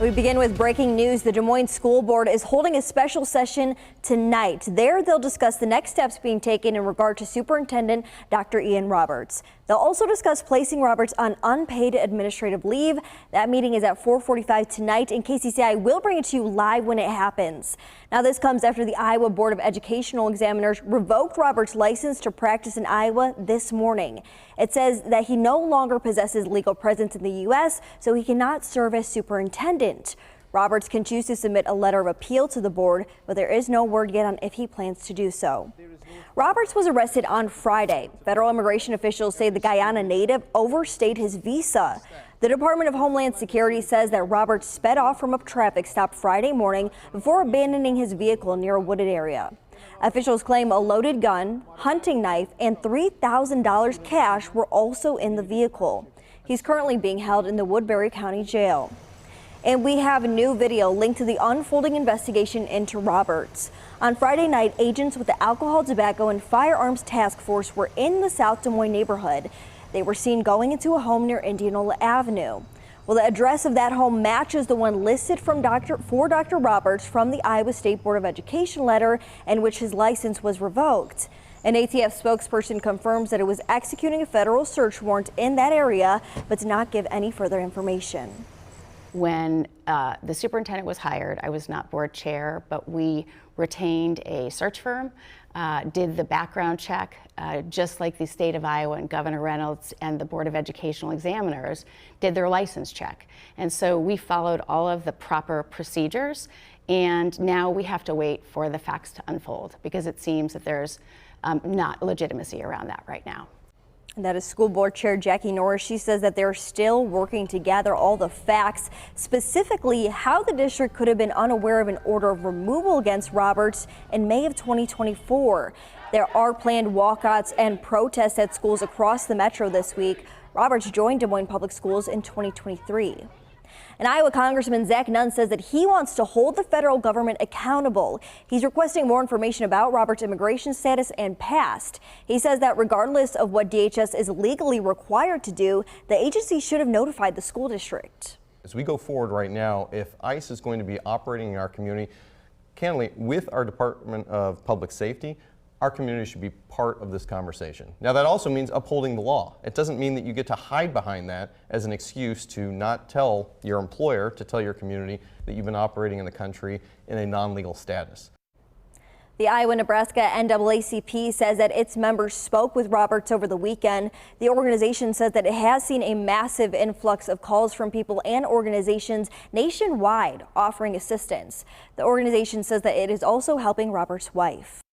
We begin with breaking news. The Des Moines School Board is holding a special session tonight. There, they'll discuss the next steps being taken in regard to Superintendent Dr. Ian Roberts. They'll also discuss placing Roberts on unpaid administrative leave. That meeting is at 4:45 tonight, and KCCI will bring it to you live when it happens. Now, this comes after the Iowa Board of Educational Examiners revoked Roberts' license to practice in Iowa this morning. It says that he no longer possesses legal presence in the U.S., so he cannot serve as superintendent. Roberts can choose to submit a letter of appeal to the board, but there is no word yet on if he plans to do so. Roberts was arrested on Friday. Federal immigration officials say the Guyana native overstayed his visa. The Department of Homeland Security says that Roberts sped off from a traffic stop Friday morning before abandoning his vehicle near a wooded area. Officials claim a loaded gun, hunting knife, and $3,000 cash were also in the vehicle. He's currently being held in the Woodbury County Jail. And we have new video linked to the unfolding investigation into Roberts. On Friday night, agents with the Alcohol, Tobacco, and Firearms Task Force were in the South Des Moines neighborhood. They were seen going into a home near Indianola Avenue. Well, the address of that home matches the one listed for Dr. Roberts from the Iowa State Board of Education letter in which his license was revoked. An ATF spokesperson confirms that it was executing a federal search warrant in that area, but did not give any further information. When the superintendent was hired, I was not board chair, but we retained a search firm, did the background check, just like the state of Iowa and Governor Reynolds and the Board of Educational Examiners did their license check. And so we followed all of the proper procedures, and now we have to wait for the facts to unfold because it seems that there's not legitimacy around that right now. That is School Board Chair Jackie Norris. She says that they're still working to gather all the facts, specifically how the district could have been unaware of an order of removal against Roberts in May of 2024. There are planned walkouts and protests at schools across the metro this week. Roberts joined Des Moines Public Schools in 2023. And Iowa Congressman Zach Nunn says that he wants to hold the federal government accountable. He's requesting more information about Roberts' immigration status and past. He says that regardless of what DHS is legally required to do, the agency should have notified the school district. As we go forward right now, if ICE is going to be operating in our community, candidly, with our Department of Public Safety, our community should be part of this conversation. Now, that also means upholding the law. It doesn't mean that you get to hide behind that as an excuse to not tell your employer, to tell your community that you've been operating in the country in a non-legal status. The Iowa-Nebraska NAACP says that its members spoke with Roberts over the weekend. The organization says that it has seen a massive influx of calls from people and organizations nationwide offering assistance. The organization says that it is also helping Roberts' wife.